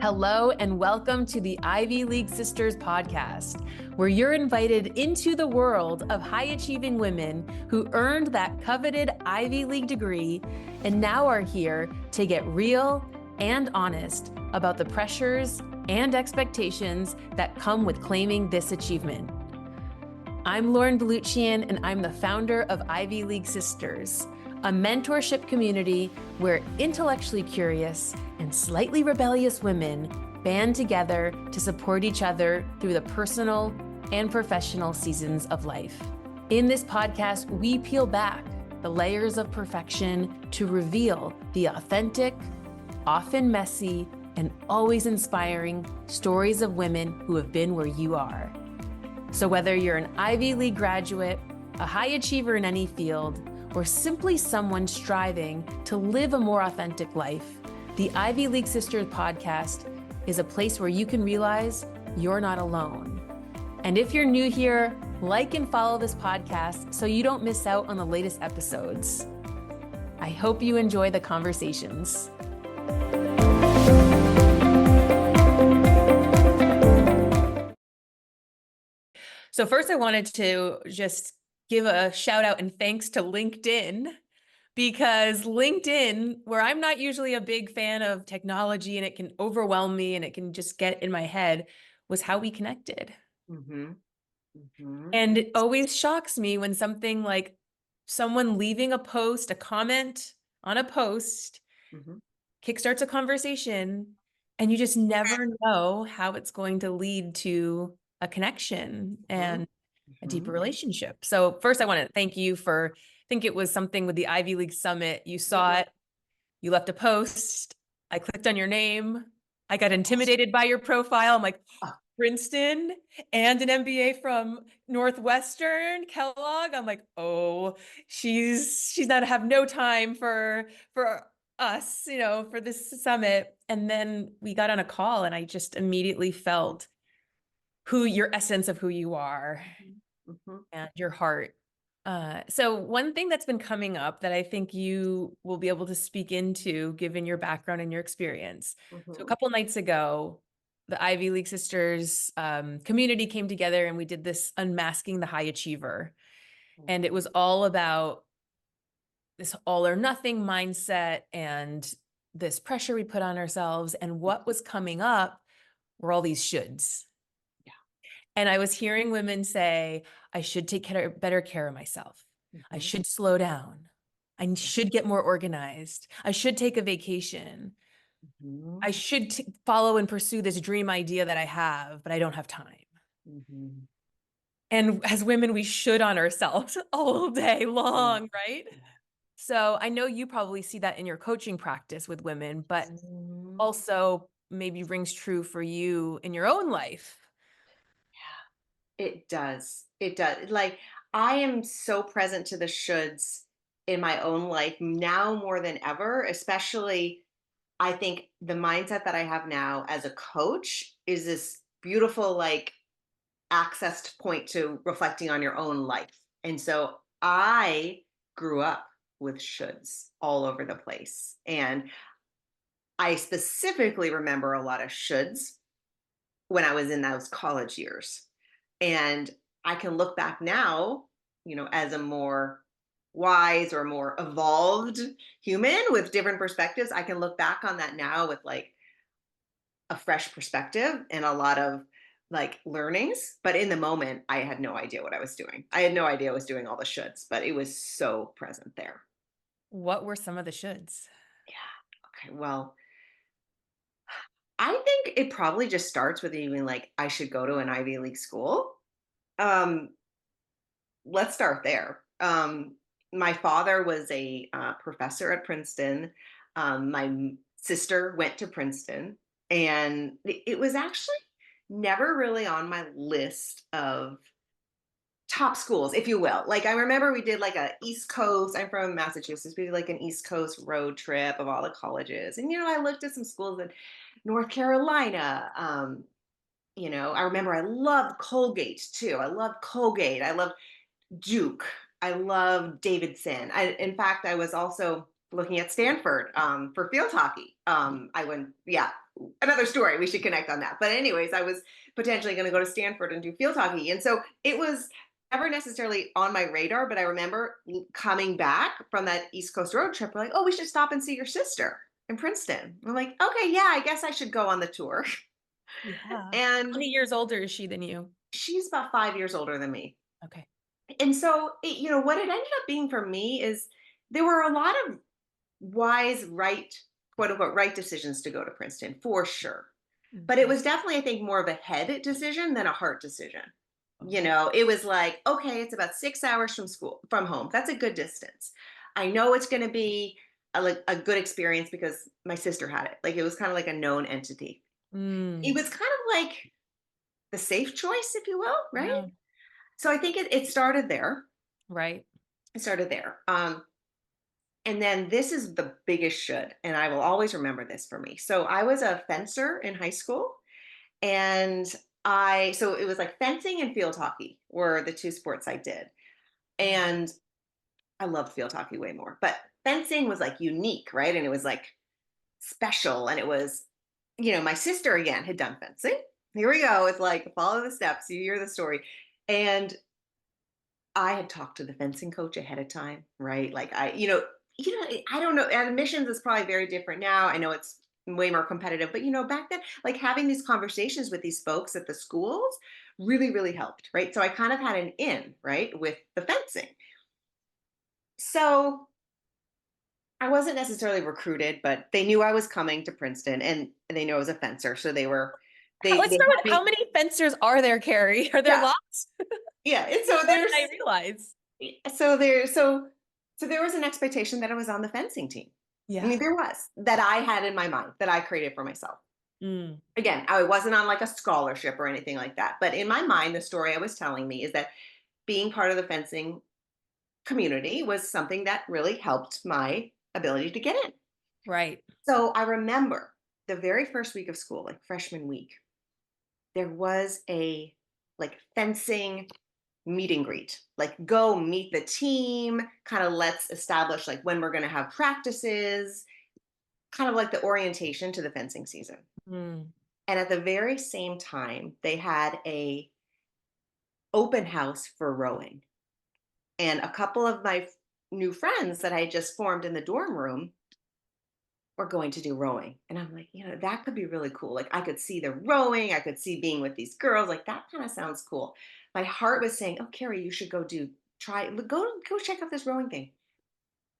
Hello and welcome to the Ivy League Sisters podcast, where you're invited into the world of high-achieving women who earned that coveted Ivy League degree and now are here to get real and honest about the pressures and expectations that come with claiming this achievement. I'm Lauren Baluchian, and I'm the founder of Ivy League Sisters, a mentorship community where intellectually curious and slightly rebellious women band together to support each other through the personal and professional seasons of life. In this podcast, we peel back the layers of perfection to reveal the authentic, often messy, and always inspiring stories of women who have been where you are. So whether you're an Ivy League graduate, a high achiever in any field, or simply someone striving to live a more authentic life, the Ivy League Sisters podcast is a place where you can realize you're not alone. And if you're new here, like and follow this podcast so you don't miss out on the latest episodes. I hope you enjoy the conversations. So first I wanted to just give a shout out and thanks to LinkedIn, because LinkedIn, where I'm not usually a big fan of technology and it can overwhelm me and it can just get in my head, was how we connected. Mm-hmm. Mm-hmm. And it always shocks me when something like someone leaving a post, a comment on a post, Mm-hmm. kickstarts a conversation, and you just never know how it's going to lead to a connection and a deeper relationship. So first I want to thank you for, I think it was something with the Ivy League Summit. You saw it, you left a post, I clicked on your name, I got intimidated by your profile. I'm like, Princeton and an MBA from Northwestern, Kellogg. I'm like, oh, she's not have no time for us, for this summit. And then we got on a call and I just immediately felt your essence of who you are and your heart. So one thing that's been coming up that I think you will be able to speak into, given your background and your experience. So a couple nights ago, the Ivy League Sisters community came together and we did this Unmasking the High Achiever. And it was all about this all or nothing mindset and this pressure we put on ourselves. And what was coming up were all these shoulds. And I was hearing women say, I should take better care of myself. I should slow down. I should get more organized. I should take a vacation. I should follow and pursue this dream idea that I have, but I don't have time. And as women, we should on ourselves all day long, right? So I know you probably see that in your coaching practice with women, but also maybe rings true for you in your own life. It does. It does. Like, I am so present to the shoulds in my own life now more than ever, especially I think the mindset that I have now as a coach is this beautiful, like, access point to reflecting on your own life. And so I grew up with shoulds all over the place. And I specifically remember a lot of shoulds when I was in those college years. And I can look back now, as a more wise or more evolved human with different perspectives. I can look back on that now with like a fresh perspective and a lot of like learnings. But in the moment, I had no idea what I was doing. I had no idea I was doing all the shoulds, but it was so present there. What were some of the shoulds? Yeah. Okay. Well, I think it probably just starts with even like, I should go to an Ivy League school. Um, let's start there. My father was a professor at Princeton. My sister went to Princeton, and it was actually never really on my list of top schools, if you will. Like, I remember we did like a East Coast, I'm from Massachusetts, we did like an East Coast road trip of all the colleges. And, I looked at some schools in North Carolina. I remember I loved Colgate too. I loved Colgate. I loved Duke. I loved Davidson. In fact, I was also looking at Stanford for field hockey. I went, yeah, another story. We should connect on that. But anyways, I was potentially going to go to Stanford and do field hockey, and so it was never necessarily on my radar. But I remember coming back from that East Coast road trip, we're like, oh, we should stop and see your sister in Princeton. I'm like, okay, yeah, I guess I should go on the tour. Yeah. How And many years older is she than you? she's about 5 years older than me. Okay. And so, what it ended up being for me is there were a lot of wise, right, quote unquote, right decisions to go to Princeton for sure. But it Mhm. was definitely, I think, more of a head decision than a heart decision. Oh. It was like, okay, it's about 6 hours from home. That's a good distance. I know it's going to be like a good experience because my sister had it. Like it was kind of like a known entity. It Mm. was kind of like the safe choice, if you will, right? Yeah. So I think it started there. Right. It started there. And then this is the biggest should, and I will always remember this for me. So I was a fencer in high school, and so it was like fencing and field hockey were the two sports I did. Mm. And I loved field hockey way more, but fencing was like unique, right? And it was like special. And it was, my sister again had done fencing. Here we go. It's like follow the steps, you hear the story. And I had talked to the fencing coach ahead of time, right? Like I don't know. Admissions is probably very different now. I know it's way more competitive, but back then, like having these conversations with these folks at the schools really, really helped, right? So I kind of had an in, right, with the fencing. So I wasn't necessarily recruited, but they knew I was coming to Princeton, and they knew I was a fencer. So Let's they start had with how me, many fencers are there, Carrie? Are there yeah, lots? yeah. And so More than I realize. there was an expectation that I was on the fencing team. I Yeah. mean, there was that I had in my mind that I created for myself. Mm. Again, I wasn't on like a scholarship or anything like that. But in my mind, the story I was telling me is that being part of the fencing community was something that really helped my ability to get in. Right. So I remember the very first week of school, like freshman week, there was a like fencing meet and greet, like go meet the team, kind of let's establish like when we're going to have practices, kind of like the orientation to the fencing season. Mm. And at the very same time they had a open house for rowing, and a couple of my new friends that I had just formed in the dorm room were going to do rowing. And I'm like, that could be really cool. Like I could see the rowing, I could see being with these girls. Like that kind of sounds cool. My heart was saying, oh, Carrie, you should go check out this rowing thing.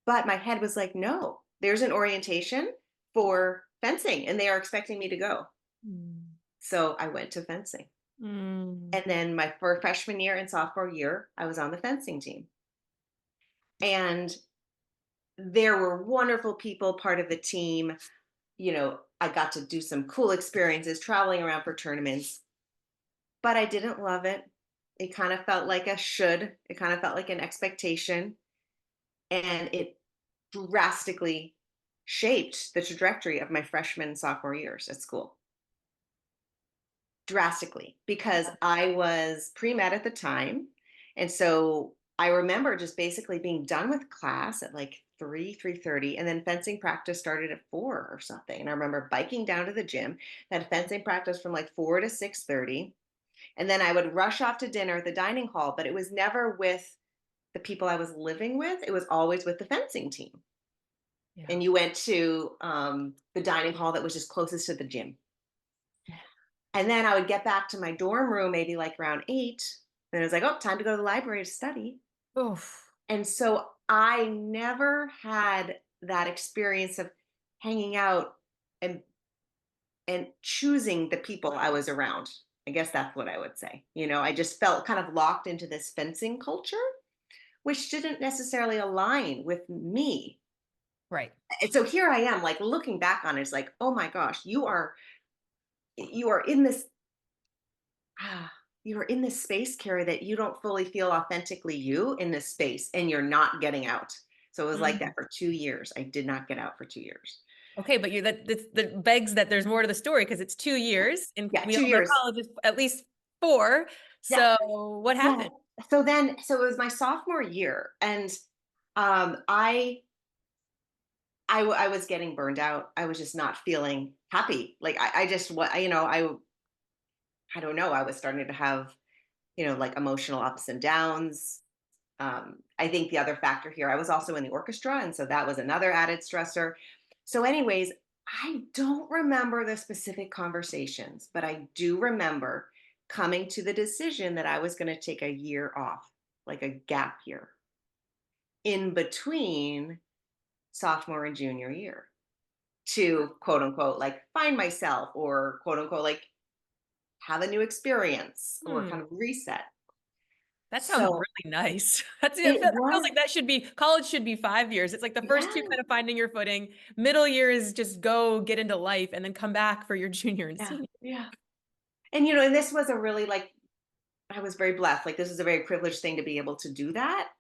But my head was like, no, there's an orientation for fencing and they are expecting me to go. Mm. So I went to fencing. Mm. And then my first freshman year and sophomore year, I was on the fencing team. And there were wonderful people part of the team. I got to do some cool experiences traveling around for tournaments, but I didn't love it. It kind of felt like a should, it kind of felt like an expectation, and it drastically shaped the trajectory of my freshman and sophomore years at school. Drastically, because I was pre-med at the time. And so I remember just basically being done with class at like 3:30, and then fencing practice started at 4 or something. And I remember biking down to the gym, had fencing practice from like 4 to 6:30. And then I would rush off to dinner at the dining hall, but it was never with the people I was living with. It was always with the fencing team. Yeah. And you went to the dining hall that was just closest to the gym. And then I would get back to my dorm room maybe like around 8. And it was like, oh, time to go to the library to study. Oof. And so I never had that experience of hanging out and choosing the people I was around. I guess that's what I would say. I just felt kind of locked into this fencing culture, which didn't necessarily align with me. Right. And so here I am, like looking back on it, it's like, oh my gosh, you are in this ah, you are in this space, Carrie, that you don't fully feel authentically you in this space, and you're not getting out. So it was like Mm. that for 2 years. I did not get out for 2 years. Okay, but that begs that there's more to the story because it's 2 years, and Yeah, we two all know years. college is at least four. Yeah, So what yeah. happened? So it was my sophomore year, and I I was getting burned out. I was just not feeling happy. Like I just what you know, I don't know. I was starting to have, like emotional ups and downs. I think the other factor here, I was also in the orchestra, and so that was another added stressor. So, anyways, I don't remember the specific conversations, but I do remember coming to the decision that I was going to take a year off, like a gap year in between sophomore and junior year to quote unquote like find myself or quote unquote like have a new experience or Hmm. kind of reset. That sounds So really nice. It it feels was, like that should be, college should be 5 years. It's like the first two yeah, kind of finding your footing. Middle year is just go get into life and then come back for your junior and yeah, senior. yeah. And and this was a really like I was very blessed. Like this is a very privileged thing to be able to do that.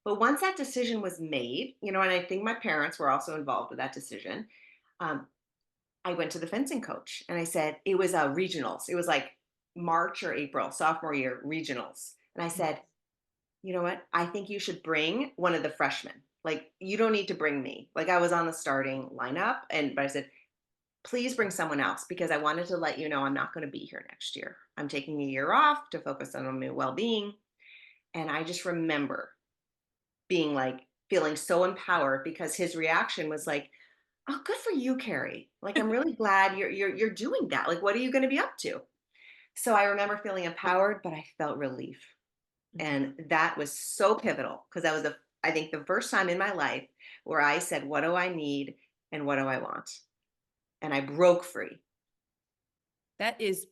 But once that decision was made, and I think my parents were also involved with that decision. Um, I went to the fencing coach and I said it was regionals. It was like March or April, sophomore year regionals, and I said, you know what? I think you should bring one of the freshmen. Like you don't need to bring me. Like I was on the starting lineup, but I said please bring someone else because I wanted to let you know I'm not going to be here next year. I'm taking a year off to focus on my well being. And I just remember being like, feeling so empowered because his reaction was like, "Oh, good for you, Carrie. Like, I'm really glad you're doing that. Like, what are you going to be up to?" So I remember feeling empowered, but I felt relief, Mhm. and that was so pivotal because that was I think the first time in my life where I said, "What do I need and what do I want?" And I broke free. That is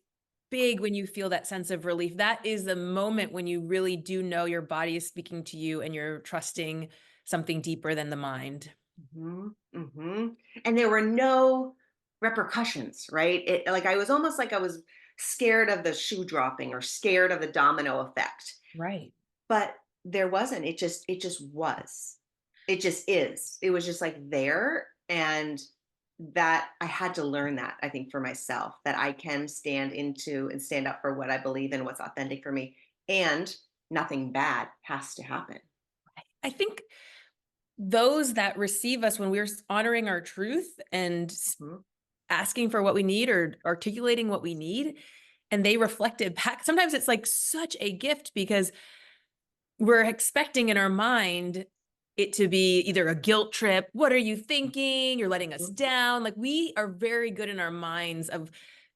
big when you feel that sense of relief. That is the moment when you really do know your body is speaking to you and you're trusting something deeper than the mind. Mhm, mhm. And there were no repercussions, right? It like I was almost like I was scared of the shoe dropping or scared of the domino effect. Right. But there wasn't. It just was. It just is. It was just like there and that I had to learn that I think for myself that I can stand into and stand up for what I believe in, what's authentic for me and nothing bad has to happen. I think those that receive us when we're honoring our truth and Mhm. asking for what we need or articulating what we need, and they reflect it back. Sometimes it's like such a gift because we're expecting in our mind it to be either a guilt trip. What are you thinking? You're letting us Mhm. down. Like we are very good in our minds of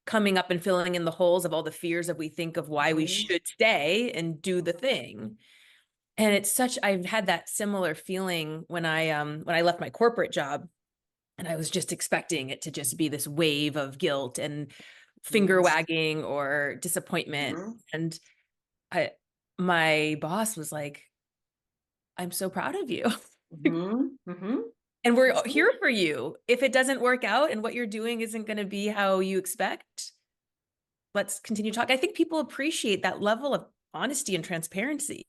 coming up and filling in the holes of all the fears that we think of why we Mhm. should stay and do the thing. And it's such, I've had that similar feeling when I left my corporate job and I was just expecting it to just be this wave of guilt and finger Mhm. wagging or disappointment. Mhm. And I my boss was like, I'm so proud of you. Mhm. Mhm. And we're Mhm. here for you. If it doesn't work out and what you're doing isn't going to be how you expect, let's continue to talk. I think people appreciate that level of honesty and transparency.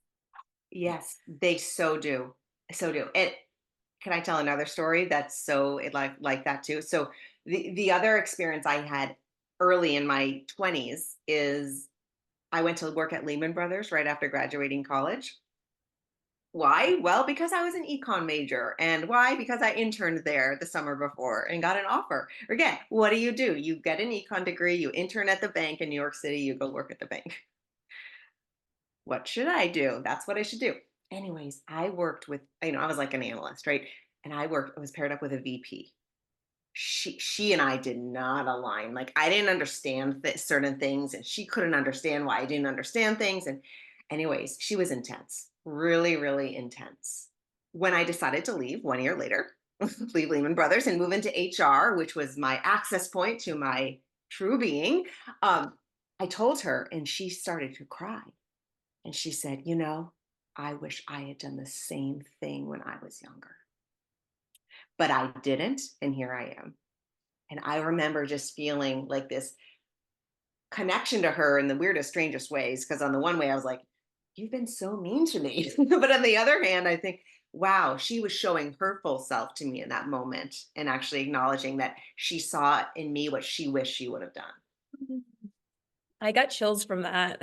Yes, they so do. So do. And can I tell another story that's so like that too? So the other experience I had early in my 20s is I went to work at Lehman Brothers right after graduating college. Why? Well, because I was an econ major. And why? Because I interned there the summer before and got an offer. Again, what do? You get an econ degree, you intern at the bank in New York City, you go work at the bank. What should I do? That's what I should do. Anyways, I worked with, I was like an analyst, right? And I was paired up with a VP. She and I did not align. Like I didn't understand certain things, and she couldn't understand why I didn't understand things. And anyways, she was intense, really, really intense. When I decided to leave 1 year later, leave Lehman Brothers and move into HR, which was my access point to my true being, I told her, and she started to cry. And she said, I wish I had done the same thing when I was younger, but I didn't. And here I am. And I remember just feeling like this connection to her in the weirdest, strangest ways. Because on the one way, I was like, you've been so mean to me. But on the other hand, I think, wow, she was showing her full self to me in that moment and actually acknowledging that she saw in me what she wished she would have done. I got chills from that.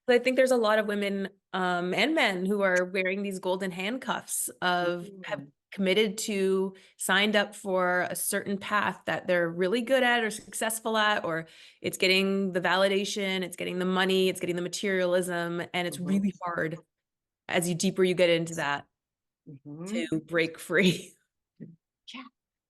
But I think there's a lot of women and men who are wearing these golden handcuffs of have Mhm. committed to, signed up for a certain path that they're really good at or successful at, or it's getting the validation, it's getting the money, it's getting the materialism, and it's Mhm. really hard as you deeper you get into that Mhm. to break free. Yeah.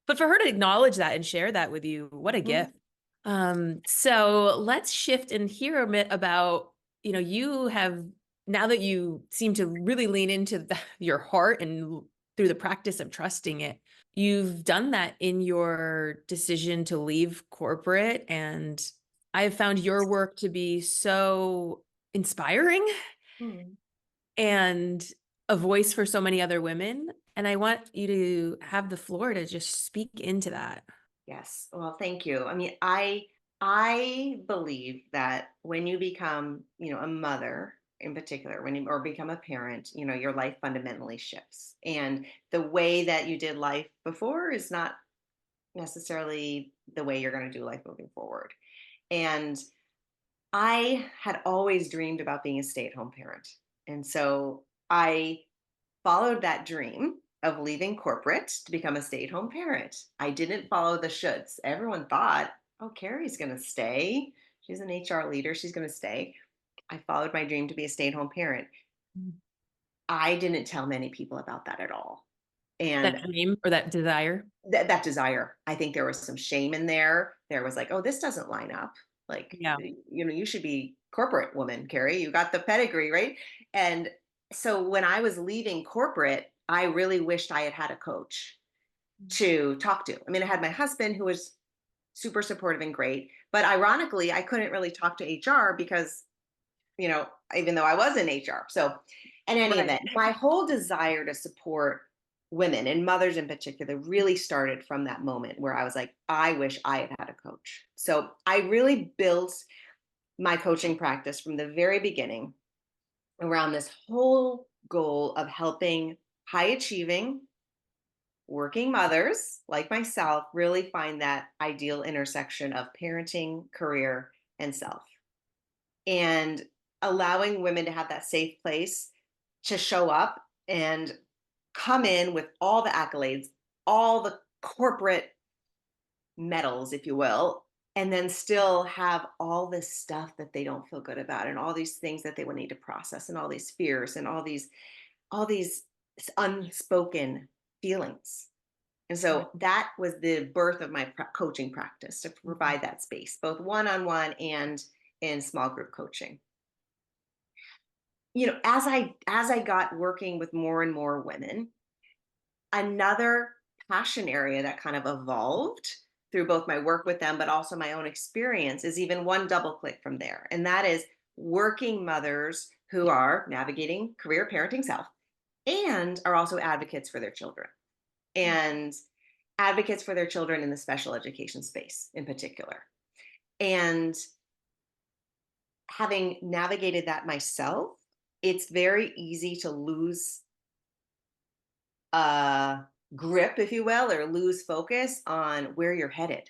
But for her to acknowledge that and share that with you, what a Mhm. gift. So let's shift and hear a bit about, you have, now that you seem to really lean into your heart and through the practice of trusting it, you've done that in your decision to leave corporate. And I have found your work to be so inspiring Mhm. and a voice for so many other women. And I want you to have the floor to just speak into that. Yes. Well, thank you. I mean, I believe that when you become, a mother in particular, when you or become a parent, your life fundamentally shifts. And the way that you did life before is not necessarily the way you're going to do life moving forward. And I had always dreamed about being a stay-at-home parent. And so I followed that dream of leaving corporate to become a stay-at-home parent. I didn't follow the shoulds. Everyone thought, oh, Carrie's going to stay. She's an HR leader. She's going to stay. I followed my dream to be a stay-at-home parent. Mm. I didn't tell many people about that at all. That And dream or that desire. that desire, I think there was some shame in there. There was like, oh, this doesn't line up. Like, Yeah. you should be corporate woman, Carrie. You got the pedigree, right? And so when I was leaving corporate, I really wished I had had a coach to talk to. I mean, I had my husband who was super supportive and great, but ironically, I couldn't really talk to HR because, even though I was in HR. So, in any Right. event, my whole desire to support women and mothers in particular really started from that moment where I was like, I wish I had had a coach. So, I really built my coaching practice from the very beginning around this whole goal of helping high achieving working mothers like myself really find that ideal intersection of parenting, career, and self. And allowing women to have that safe place to show up and come in with all the accolades, all the corporate medals, if you will, and then still have all this stuff that they don't feel good about and all these things that they would need to process and all these fears and all these unspoken feelings. And Right. so that was the birth of my coaching practice to Mhm. provide that space, both one-on-one and in small group coaching. As I got working with more and more women, another passion area that kind of evolved through both my work with them but also my own experience is even one double click from there, and that is working mothers who are navigating career parenting self and are also advocates for their children, and advocates for their children in the special education space in particular. And having navigated that myself, it's very easy to lose grip, if you will, or lose focus on where you're headed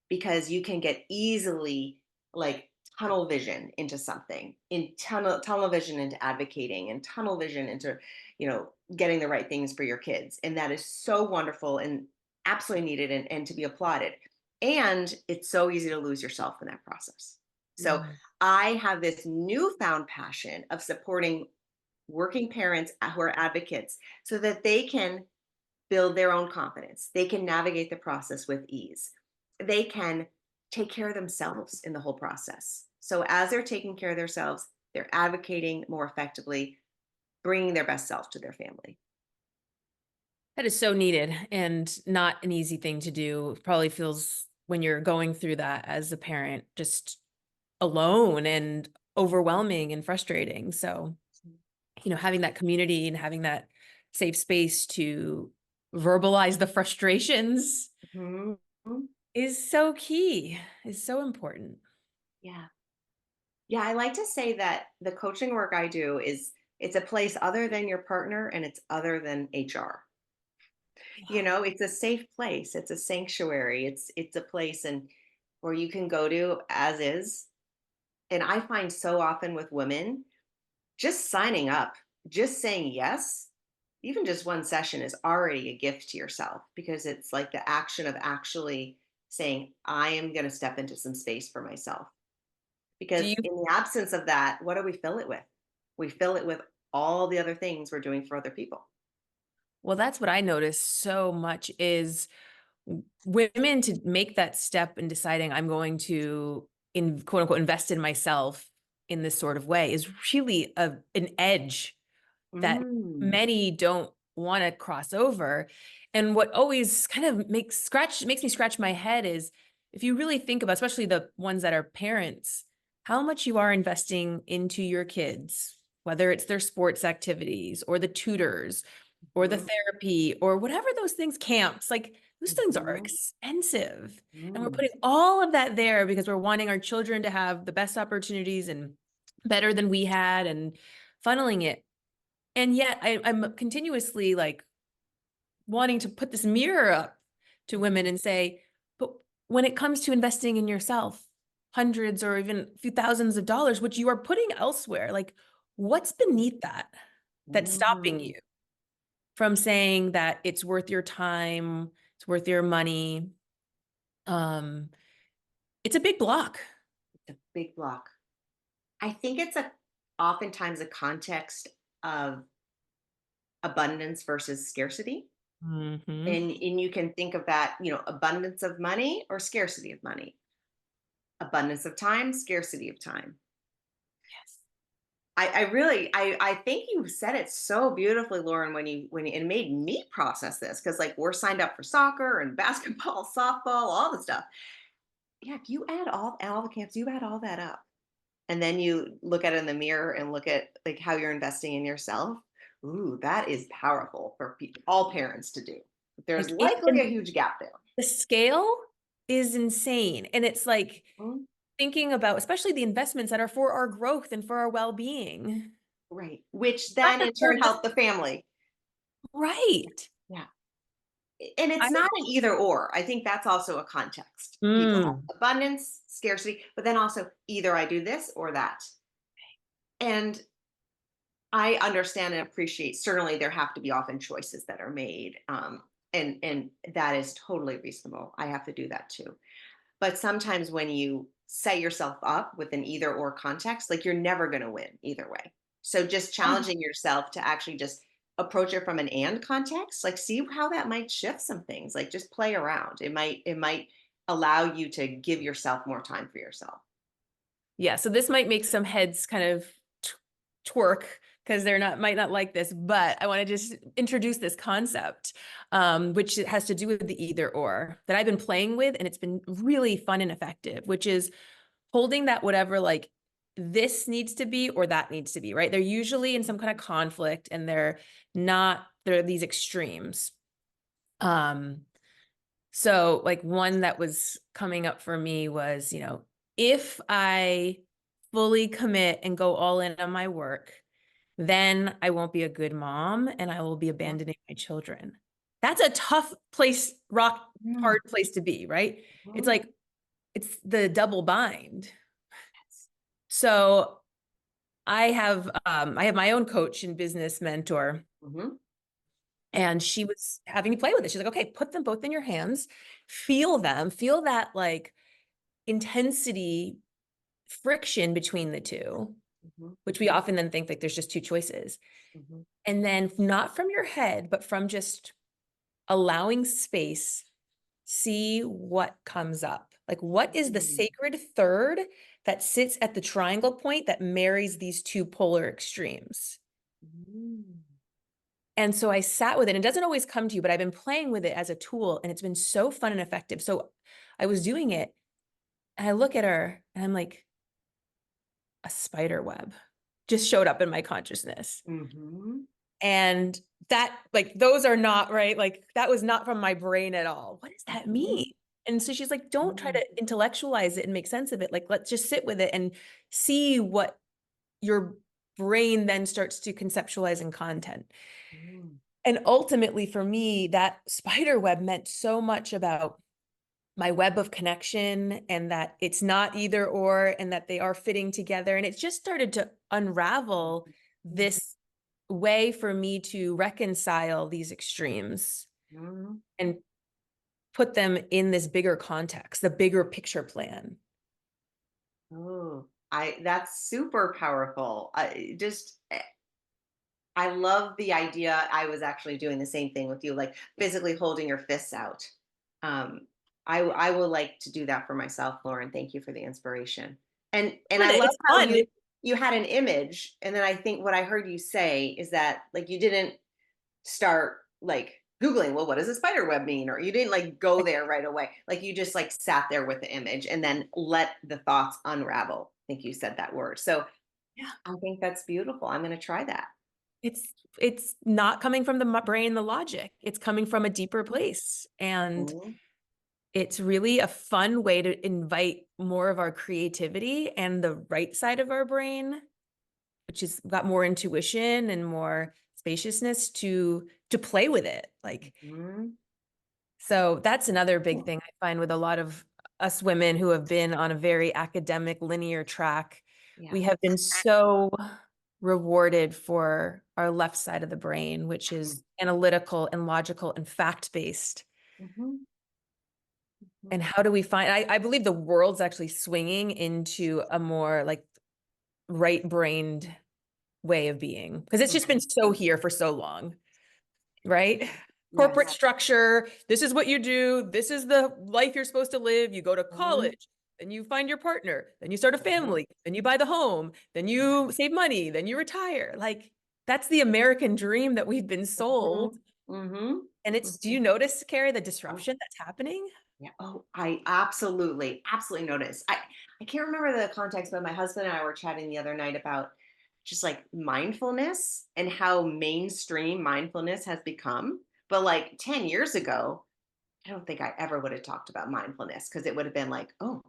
because you can get easily like tunnel vision into something, in tunnel vision into advocating, and tunnel vision into, getting the right things for your kids. And that is so wonderful and absolutely needed and to be applauded. And it's so easy to lose yourself in that process. So Mhm. I have this newfound passion of supporting working parents who are advocates so that they can build their own confidence. They can navigate the process with ease. They can take care of themselves in the whole process. So, as they're taking care of themselves, they're advocating more effectively, bringing their best self to their family. That is so needed and not an easy thing to do. Probably feels when you're going through that as a parent, just alone and overwhelming and frustrating. So, having that community and having that safe space to verbalize the frustrations Mhm. is so key, is so important. Yeah. Yeah. I like to say that the coaching work I do is it's a place other than your partner and it's other than HR. Yeah. It's a safe place. It's a sanctuary. It's a place and where you can go to as is. And I find so often with women, just signing up, just saying yes even just one session is already a gift to yourself because it's like the action of actually saying, I am going to step into some space for myself. Do Because you in the absence of that, what do we fill it with? We fill it with all the other things we're doing for other people. Well, that's what I notice so much is women to make that step in deciding I'm going to in quote unquote invest in myself in this sort of way is really an edge that Mm, many don't want to cross over. And what always kind of makes me scratch my head is if you really think about, especially the ones that are parents, how much you are investing into your kids, whether it's their sports activities or the tutors or the mhm, therapy or whatever those things, camps, like those things are mhm, expensive. And we're mm. putting all of that there because we're wanting our children to have the best opportunities and better than we had and funneling it. And yet I'm continuously like wanting to put this mirror up to women and say, but when it comes to investing in yourself, hundreds or even a few thousands of dollars, which you are putting elsewhere, like what's beneath that that's stopping Mm. you from saying that it's worth your time, it's worth your money? Um, it's a big block. It's a big block. I think it's a oftentimes a context of abundance versus scarcity. Hmm. And you can think of that, abundance of money or scarcity of money, abundance of time, scarcity of time. Yes. I think you said it so beautifully, Lauren, when it made me process this because like we're signed up for soccer and basketball, softball, all the stuff. Yeah, if you add all the camps, you add all that up, and then you look at it in the mirror and look at like how you're investing in yourself. Ooh, that is powerful for all parents to do. There's Like it, likely and a huge gap there. the scale is insane. And it's like Mhm. thinking about, especially the investments that are for our growth and for our well-being. Right, which Not then to in turn serve us help the family. right. Yeah. And I it's not an either or. I think that's also a context. People mm, have abundance, scarcity, but then also either I do this or that. And I understand and appreciate certainly there have to be often choices that are made. And that is totally reasonable. I have to do that too. But sometimes when you set yourself up with an either or context, like you're never going to win either way. So just oh, challenging yourself to actually just approach it from an and context, like see how that might shift some things, like just play around. It might allow you to give yourself more time for yourself. yeah. So this might make some heads kind of twerk because they're not might not like this, but I want to just introduce this concept, which has to do with the either or that I've been playing with, and it's been really fun and effective, which is holding that whatever like this needs to be or that needs to be, right? They're usually in some kind of conflict and they're these extremes. Um, so like one that was coming up for me was, if I fully commit and go all in on my work, then I won't be a good mom and I will be abandoning my children. That's a tough place, Mm, hard place to be, right? It's mhm, like it's the double bind. So I have my own coach and business mentor, mhm, and she was having me play with it. She's like, okay, put them both in your hands, feel them, feel that like intensity friction between the two, mhm, which we often then think like there's just two choices. mhm, And then not from your head, but from just allowing space, see what comes up. Like, what is the mhm, sacred third that sits at the triangle point that marries these two polar extremes? mhm, And so I sat with it. And it doesn't always come to you, but I've been playing with it as a tool, and it's been so fun and effective. So I was doing it, and I look at her, and I'm like, a spider web just showed up in my consciousness. mhm, And that, like, those are not right. Like, that was not from my brain at all. What does that mean? mhm, And so she's like, don't try mhm, to intellectualize it and make sense of it. Like, let's just sit with it and see what your brain then starts to conceptualize in content. mhm, And ultimately, for me, that spider web meant so much about my web of connection and that it's not either or and that they are fitting together. And it just started to unravel mhm, this way for me to reconcile these extremes Mhm. and put them in this bigger context, the bigger picture plan. Oh, that's super powerful. I love the idea. I was actually doing the same thing with you, like physically holding your fists out. Um, I will like to do that for myself, Lauren. Thank you for the inspiration. And I Good, love it's how fun. you had an image, and then I think what I heard you say is that like you didn't start like Googling, well, what does a spider web mean? Or you didn't like go there right away. Like you just like sat there with the image and then let the thoughts unravel. I think you said that word. So Yeah. I think that's beautiful. I'm going to try that. It's not coming from the brain, the logic. It's coming from a deeper place. And Mhm. it's really a fun way to invite more of our creativity and the right side of our brain, which has got more intuition and more spaciousness to play with it. Like, Mhm. so that's another big Cool. thing I find with a lot of us women who have been on a very academic linear track. Yeah. We have been so rewarded for our left side of the brain, which is analytical and logical and fact-based. Mhm. And Mhm. how do we find, I believe the world's actually swinging into a more like right-brained way of being because it's just been Mhm. so here for so long, right? Corporate Yes. structure, this is what you do, this is the life you're supposed to live. You go to Mhm. college, then you find your partner, then you start a Mhm. family, then you buy the home, then you save money, then you retire. Like that's the American dream that we've been sold. Mhm. Mhm. And it's, do you Mhm. notice, Carrie, the Oh, disruption that's happening? yeah. Oh, I absolutely, absolutely noticed. I can't remember the context, but my husband and I were chatting the other night about just like mindfulness and how mainstream mindfulness has become. But like 10 years ago, I don't think I ever would have talked about mindfulness because it would have been like, oh,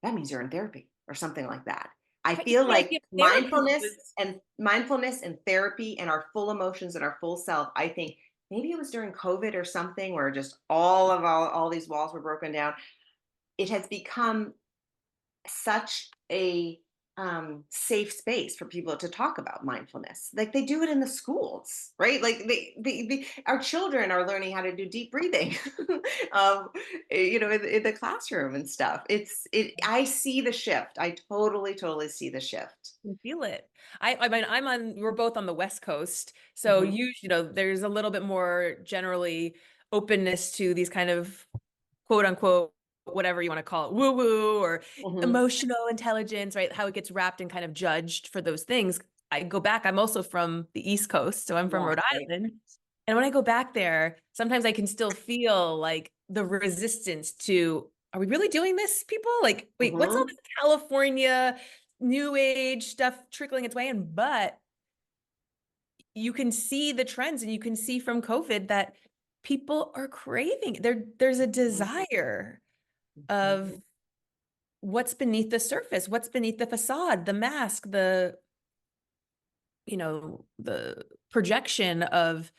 that means you're in therapy or something like that. I Right, 'cause feel the like idea of therapy was, mindfulness and therapy and our full emotions and our full self. I think maybe it was during COVID or something where just all these walls were broken down. It has become such a safe space for people to talk about mindfulness. Like they do it in the schools, right? Like our children are learning how to do deep breathing, um, in the classroom and stuff. I see the shift. I totally, totally see the shift. can feel it. I mean, we're both on the West Coast. So Hmm. there's a little bit more generally openness to these kind of quote unquote, whatever you want to call it, woo woo or Hmm. emotional intelligence, right? How it gets wrapped and kind of judged for those things. I go back, I'm also from the East Coast, so I'm from Yeah, Rhode right. Island. And when I go back there, sometimes I can still feel like the resistance to, are we really doing this, people? Like, wait, what's all Hmm. this California new age stuff trickling its way in? But you can see the trends and you can see from COVID that people are craving. There's a desire of Hmm. what's beneath the surface, what's beneath the facade, the mask, the projection of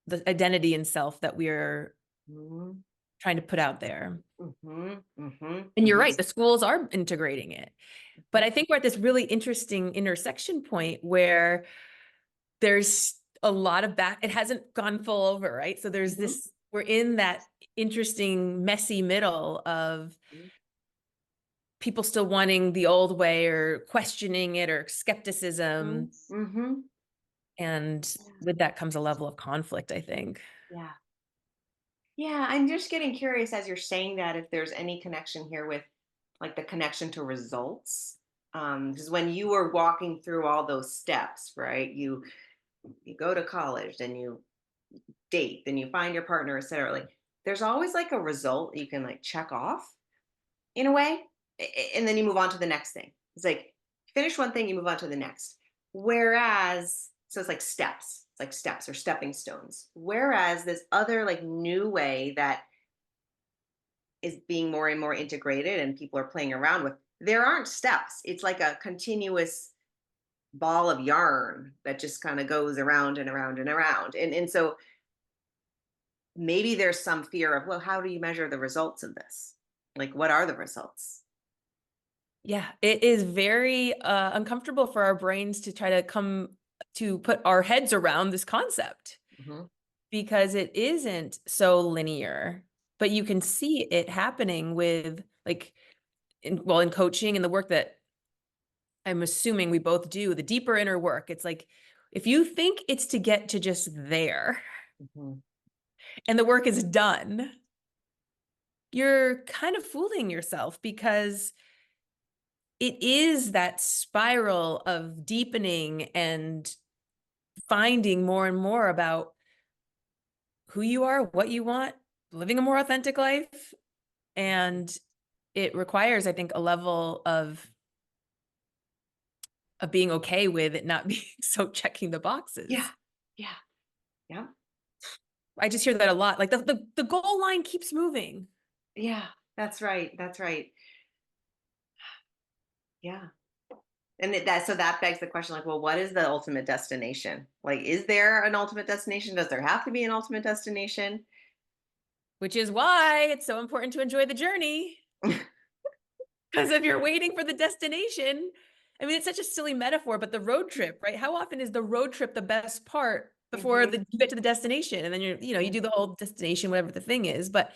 the identity and self that we're Hmm. trying to put out there. Hmm. Hmm. And you're Hmm. right, the schools are integrating it. But I think we're at this really interesting intersection point where there's a lot of back, it hasn't gone full over, right? So there's Hmm. this, we're in that interesting, messy middle of people still wanting the old way or questioning it or skepticism. Hmm. Hmm. And with that comes a level of conflict, I think. Yeah. Yeah, I'm just getting curious as you're saying that if there's any connection here with like the connection to results. Because when you were walking through all those steps, right? You go to college, then you date, then you find your partner, etc. Like there's always like a result you can like check off in a way, and then you move on to the next thing. It's like finish one thing, you move on to the next. Whereas, so it's like steps. It's like steps or stepping stones. Whereas this other like new way that is being more and more integrated and people are playing around with, there aren't steps. It's like a continuous ball of yarn that just kind of goes around and around and around. And so maybe there's some fear of, well, how do you measure the results of this? Like, what are the results? Yeah, it is very uncomfortable for our brains to try to come. to put our heads around this concept Mhm. because it isn't so linear, but you can see it happening with like in coaching and the work that I'm assuming we both do, the deeper inner work. It's like if you think it's to get to just there Mhm. and the work is done, you're kind of fooling yourself because it is that spiral of deepening and finding more and more about who you are, what you want, living a more authentic life. And it requires, I think, a level of being okay with it not being so checking the Yeah. boxes. Yeah. Yeah. I just hear that a lot. Like the goal line keeps moving, Yeah. That's right. That's right. Yeah. And so that begs the question, like, well, what is the ultimate destination? Like, is there an ultimate destination? Does there have to be an ultimate destination? which is why it's so important to enjoy the journey. Because if you're waiting for the destination, I mean, it's such a silly metaphor, but the road trip, right? How often is the road trip the best part before Hmm. you get to the destination? And then you do the whole destination, whatever the thing is. But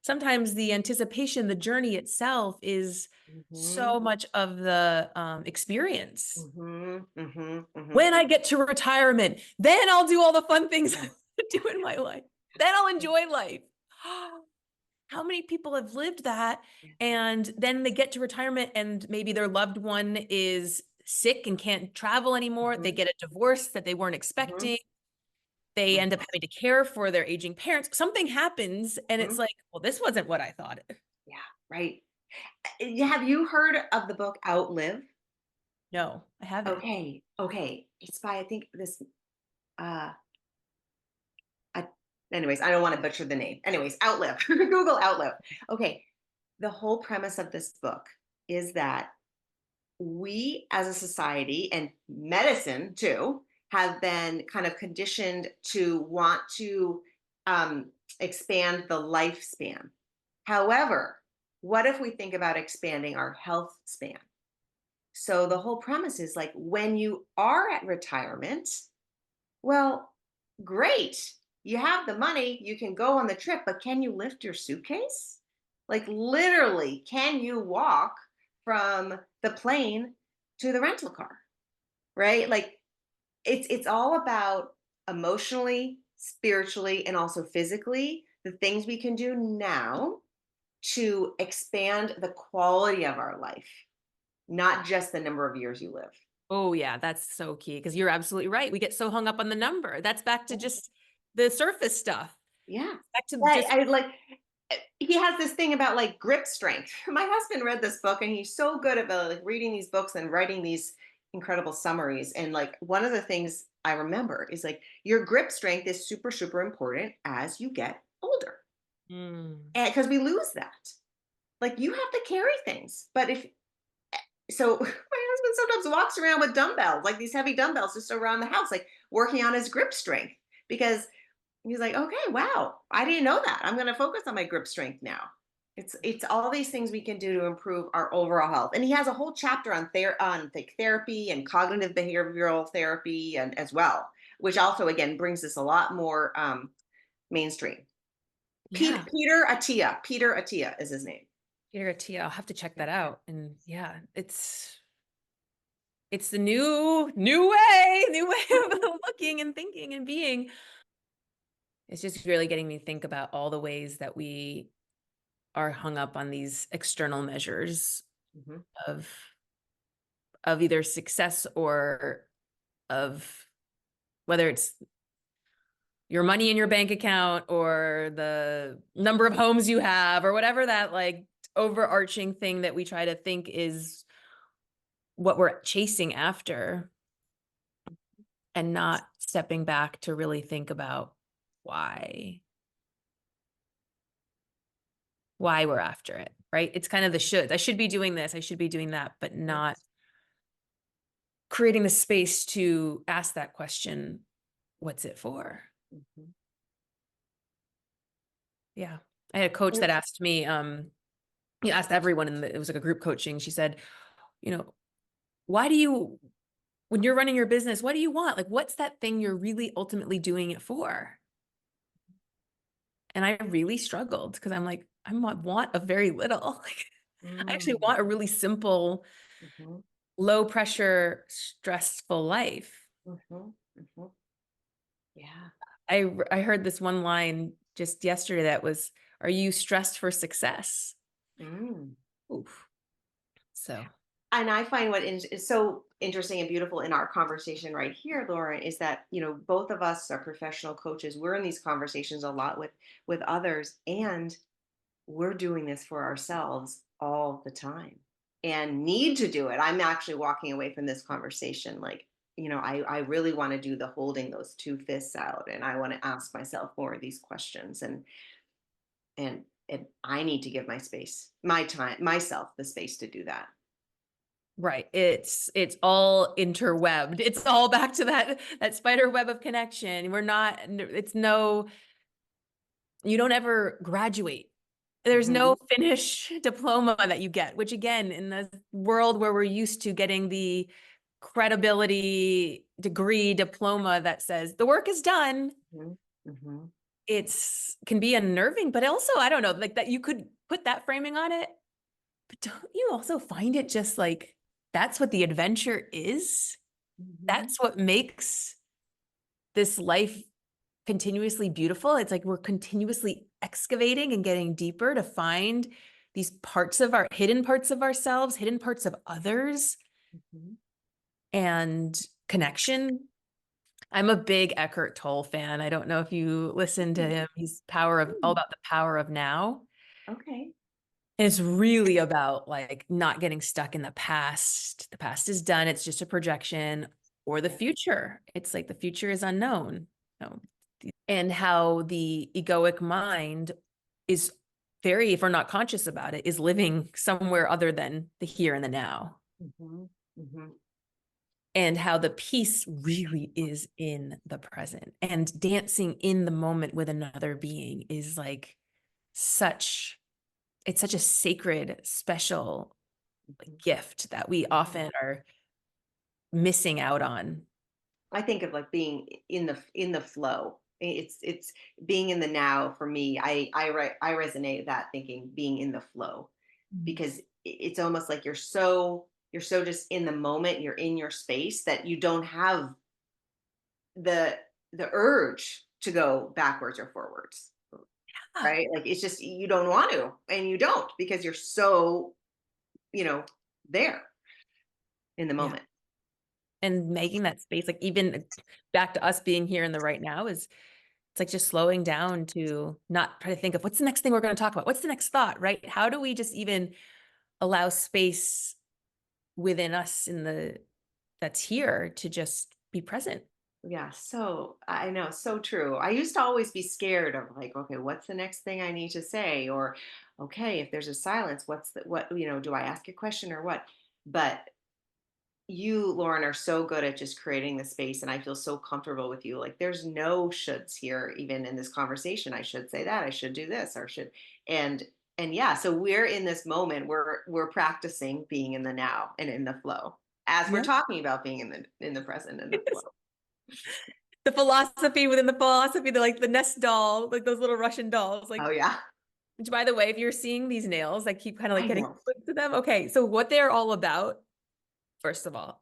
sometimes the anticipation, the journey itself is Hmm. so much of the experience. Hmm. Hmm. Hmm. When I get to retirement, then I'll do all the fun things I want to do in my life. Then I'll enjoy life. How many people have lived that and then they get to retirement and maybe their loved one is sick and can't travel anymore. They Hmm. get a divorce that they weren't Hmm. expecting. They end up having to care for their aging parents. Something happens and it's Hmm. like, well, this wasn't what I thought. Yeah. Right. Have you heard of the book Outlive? No, I haven't. Okay. Okay. It's by, I think, this, uh, I, anyways, I don't want to butcher the name. Anyways, Outlive. Google Outlive. Okay. The whole premise of this book is that we as a society and medicine too have been kind of conditioned to want to expand the lifespan. However, what if we think about expanding our health span? So the whole premise is like when you are at retirement, well, great. You have the money, you can go on the trip, but can you lift your suitcase? Like literally, can you walk from the plane to the rental car? Right? Like it's all about emotionally, spiritually, and also physically, the things we can do now to expand the quality of our life, not just the number of years you live. Oh, yeah, that's so key because you're absolutely right. We get so hung up on the number. That's back to Yeah. just the surface stuff. Yeah. Back to I, just, I like he has this thing about like grip strength. My husband read this book and he's so good at like reading these books and writing these incredible summaries. And like one of the things I remember is like your grip strength is super, super important as you get older. mm, And because we lose that. Like you have to carry things. But if so my husband sometimes walks around with dumbbells, like these heavy dumbbells just around the house, like working on his grip strength because he's like, okay, wow, I didn't know that. I'm going to focus on my grip strength now. It's all these things we can do to improve our overall health. And he has a whole chapter on like therapy and cognitive behavioral therapy and as well, which also again brings this a lot more mainstream. yeah. Peter Attia is his name. Peter Attia, I'll have to check Yeah. that out. And yeah, it's the new way of looking and thinking and being. It's just really getting me to think about all the ways that we are hung up on these external measures Mhm. of of either success or of whether it's your money in your bank account or the number of homes you have or whatever that like overarching thing that we try to think is what we're chasing after and not stepping back to really think about why why we're after it, right? It's kind of the should. I should be doing this, I should be doing that, but not creating the space to ask that question, what's it for? Mhm. Yeah. I had a coach that asked me, he asked everyone it was like a group coaching. She said, you know, why do you when you're running your business, what do you want? Like, what's that thing you're really ultimately doing it for? And I really struggled because I'm like, want a very little. Like, I actually Mm, want a really simple, mhm, low pressure, stressful life. mhm, mhm. Yeah. I heard this one line just yesterday that was, "Are you stressed for success?" Mm. Oof. So, And I find what is so interesting and beautiful in our conversation right here, Lauren, is that both of us are professional coaches. We're in these conversations a lot with others, and we're doing this for ourselves all the time and need to do it. I'm actually walking away from this conversation like, I really want to do the holding those two fists out, and I want to ask myself more of these questions, and I need to give my time, myself the space to do that. right. It's all interwebbed. It's all back to that spider web of connection. It's no, you don't ever graduate. There's no Mhm. finish diploma that you get, which again, in the world where we're used to getting the credibility degree diploma that says the work is done, Mhm. Mhm. it's can be unnerving, but also, I don't know, like that you could put that framing on it, but don't you also find it just like that's what the adventure is? Mhm. That's what makes this life continuously beautiful. It's like we're continuously excavating and getting deeper to find these parts of our hidden parts of ourselves, hidden parts of others, Mhm. and connection. I'm a big Eckhart Tolle fan. I don't know if you listen to Mm. him. He's all Mm. about the power of now. Okay. And it's really about like not getting stuck in the past. The past is done. It's just a projection or the Yeah. future. It's like the future is unknown. So, and how the egoic mind is very, if we're not conscious about it, is living somewhere other than the here and the now. Mhm. Mhm. And how the peace really is in the present. And dancing in the moment with another being is like such, it's such a sacred, special Mhm. gift that we Mhm. often are missing out on. I think of like being in the flow. It's being in the now for me. I resonate with that, thinking being in the flow, Mm. because it's almost like you're so just in the moment. You're in your space that you don't have the the urge to go backwards or forwards, Ah, right? Like it's just you don't want to, and you don't, because you're so you know there in the yeah. moment. And making that space, like even back to us being here in the right now, is it's like just slowing down to not try to think of what's the next thing we're going to talk about? What's the next thought, right? How do we just even allow space within us in the that's here to just be present? Yeah, so I know, so true. I used to always be scared of like, okay, what's the next thing I need to say? Or, okay, if there's a silence, do I ask a question or what? But you, Lauren, are so good at just creating the space, and I feel so comfortable with you. Like there's no shoulds here, even in this conversation. I should say that, I should do this, or should and and yeah, so we're in this moment, we're practicing being in the now and in the flow as we're Yeah. talking about being in the present and the flow. The philosophy within the philosophy, the like the nest doll, like those little Russian dolls. Like, Oh yeah. which by the way, if you're seeing these nails, I keep kind of like I getting know. to them. Okay, so what they're all about, first of all.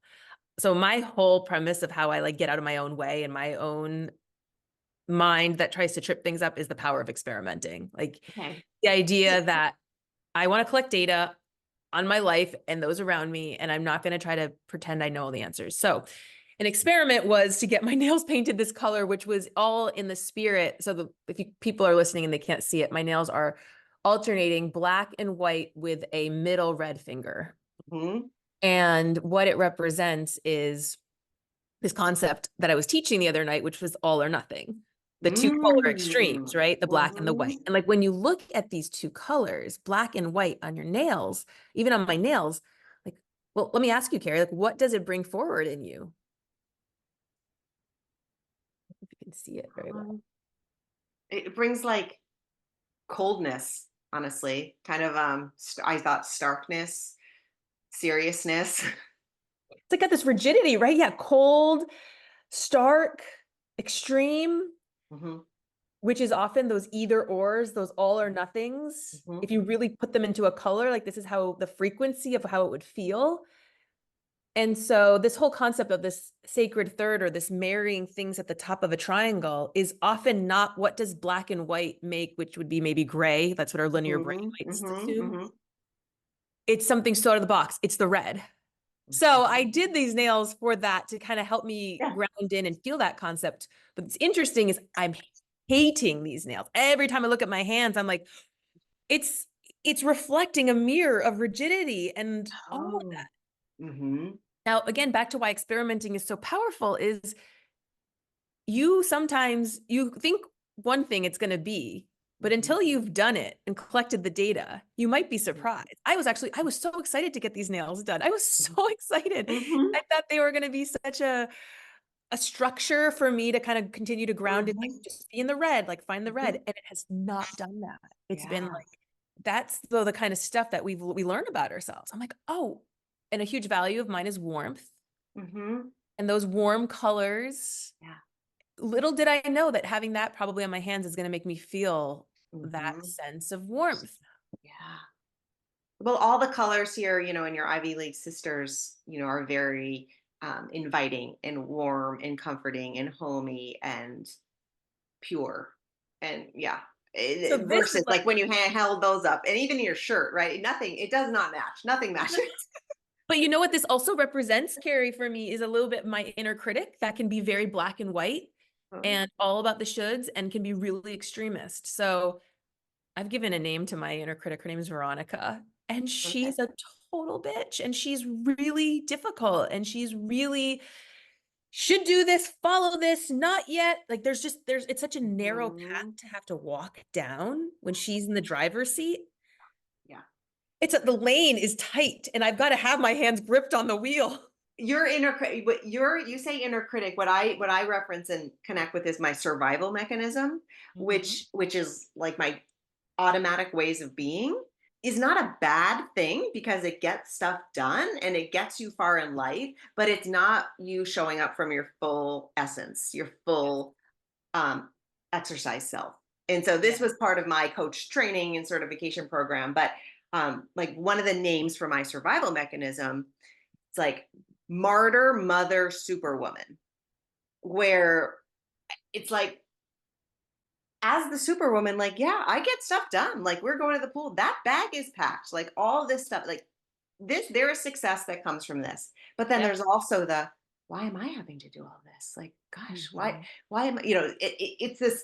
So my whole premise of how I like get out of my own way and my own mind that tries to trip things up is the power of experimenting. Like Okay. the idea that I want to collect data on my life and those around me, and I'm not going to try to pretend I know all the answers. So, an experiment was to get my nails painted this color, which was all in the spirit. So, if people are listening and they can't see it, my nails are alternating black and white with a middle red finger. Mhm. And what it represents is this concept that I was teaching the other night, which was all or nothing, the two polar Mm. extremes, right? The black and the white. Mhm. And like when you look at these two colors, black and white on your nails, even on my nails, like, well, let me ask you, Carrie, like, what does it bring forward in you? If you can see it very well. Um, it brings like coldness, honestly. Kind of I thought starkness, seriousness. like got this rigidity, right? Yeah, cold, stark, extreme, Hmm. which is often those either ors, those all or nothings. Hmm. If you really put them into a color, like this is how the frequency of how it would feel. And so this whole concept of this sacred third or this marrying things at the top of a triangle is often not what does black and white make, which would be maybe gray. That's what our linear brain Hmm. likes to Hmm. assume. Hmm. It's something so out of the box. It's the red. So I did these nails for that to kind of help me Yeah. ground in and feel that concept. But what's interesting is I'm hating these nails. Every time I look at my hands, I'm like, it's it's reflecting a mirror of rigidity and all of Oh. that. Hmm. Now, again, back to why experimenting is so powerful is you sometimes you think one thing it's going to be, but until you've done it and collected the data, you might be surprised. I was so excited to get these nails done. I was so excited. Hmm. I thought they were going to be such a structure for me to kind of continue to ground it, like Hmm. just be in the red, like find the red. Hmm. And it has not done that. It's been Yeah. like, that's the kind of stuff that we learn about ourselves. I'm like, oh, and a huge value of mine is warmth. Hmm. And those warm colors, Yeah. little did I know that having that probably on my hands is going to make me feel that Hmm. sense of warmth. Yeah. Well, all the colors here, in your Ivy League sisters, are very inviting and warm and comforting and homey and pure. And yeah, So this is versus like, like when you held those up, and even your shirt, right? Nothing, it does not match. Nothing matches. but you know what this also represents, Carrie, for me is a little bit my inner critic that can be very black and white Oh, and all about the shoulds and can be really extremist. So I've given a name to my inner critic. Her name is Veronica, and okay. she's a total bitch and she's really difficult and she's really should do this, follow this, not yet. Like there's it's such a narrow path Mhm. to have to walk down when she's in the driver's seat. Yeah. The lane is tight and I've got to have my hands gripped on the wheel. Your what you say inner critic, what I reference and connect with is my survival mechanism, Mhm. which is like my automatic ways of being, is not a bad thing because it gets stuff done and it gets you far in life, but it's not you showing up from your full essence, your full um, exercise self. And so Yeah. this was part of my coach training and certification program. But like one of the names for my survival mechanism, it's like martyr, mother, superwoman, where it's like, as the superwoman, like, yeah, I get stuff done. Like, we're going to the pool. That bag is packed. Like, all this stuff. Like, there is success that comes from this. But then Yep. there's also the, why am I having to do all this? Like, gosh, Mhm. why am I, it's this,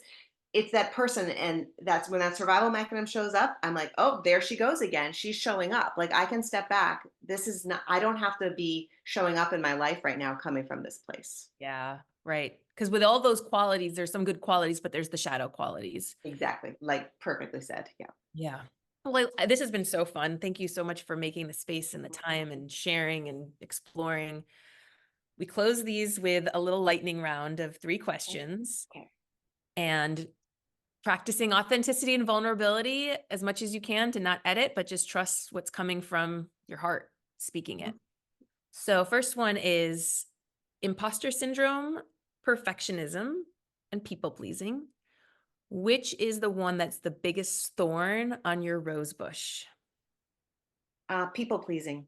it's that person. And that's when that survival mechanism shows up. I'm like, oh, there she goes again. She's showing up. Like, I can step back. This is not, I don't have to be showing up in my life right now coming from this place. Yeah, right. Because with all those qualities, there's some good qualities, but there's the shadow qualities. Exactly. Like, perfectly said. Yeah. Yeah. Well, this has been so fun. Thank you so much for making the space and the time and sharing and exploring. We close these with a little lightning round of 3 questions Okay. and practicing authenticity and vulnerability as much as you can to not edit, but just trust what's coming from your heart speaking it. So, first one is imposter syndrome, perfectionism, and people pleasing. Which is the one that's the biggest thorn on your rose bush? People pleasing.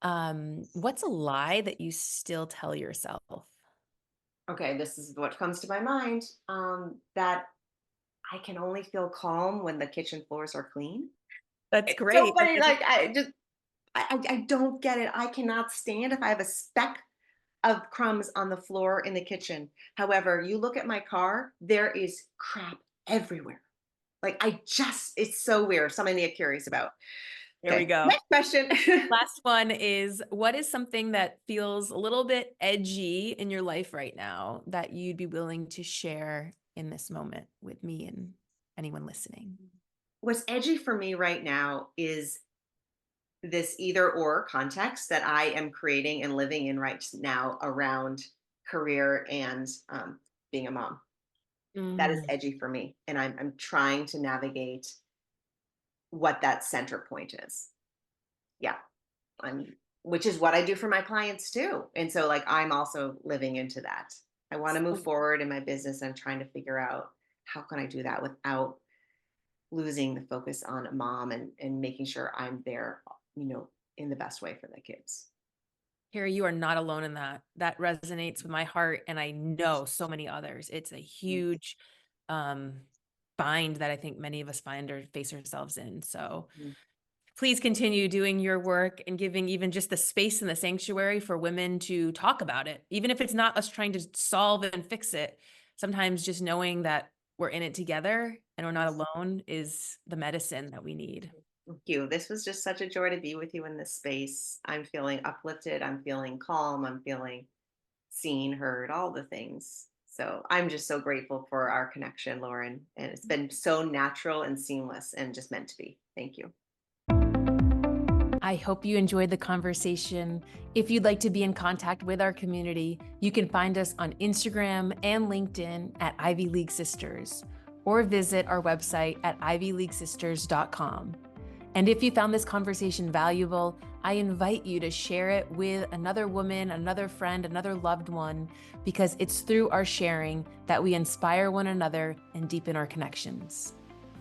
What's a lie that you still tell yourself? Okay, this is what comes to my mind. That I can only feel calm when the kitchen floors are clean. That's It's so great. That's funny. such a Like, I don't get it. I cannot stand if I have a speck of crumbs on the floor in the kitchen. However, you look at my car, there is crap everywhere. Like, it's so weird. Something to get curious about. There we Okay, go. next question. Last one is what is something that feels a little bit edgy in your life right now that you'd be willing to share in this moment with me and anyone listening? What's edgy for me right now is this either or context that I am creating and living in right now around career and being a mom. That is Mm, edgy for me. And I'm trying to navigate what that center point is. Yeah. I'm which is what I do for my clients too. And so like I'm also living into that. I want to move forward in my business. I'm trying to figure out how can I do that without losing the focus on a mom and making sure I'm there, in the best way for the kids. Here, you are not alone in that. That resonates with my heart, and I know so many others. It's a huge um, bind that I think many of us find or face ourselves in. So Mhm. please continue doing your work and giving even just the space and the sanctuary for women to talk about it, even if it's not us trying to solve and fix it. Sometimes just knowing that we're in it together and we're not alone is the medicine that we need. Thank you. This was just such a joy to be with you in this space. I'm feeling uplifted. I'm feeling calm. I'm feeling seen, heard, all the things. So I'm just so grateful for our connection, Lauren. And it's been so natural and seamless and just meant to be. Thank you. I hope you enjoyed the conversation. If you'd like to be in contact with our community, you can find us on Instagram and LinkedIn at Ivy League Sisters, or visit our website at ivyleaguesisters.com. And if you found this conversation valuable, I invite you to share it with another woman, another friend, another loved one, because it's through our sharing that we inspire one another and deepen our connections.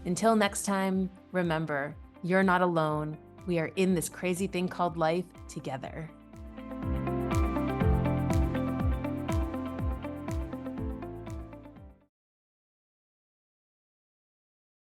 Until next time, remember, you're not alone. We are in this crazy thing called life together.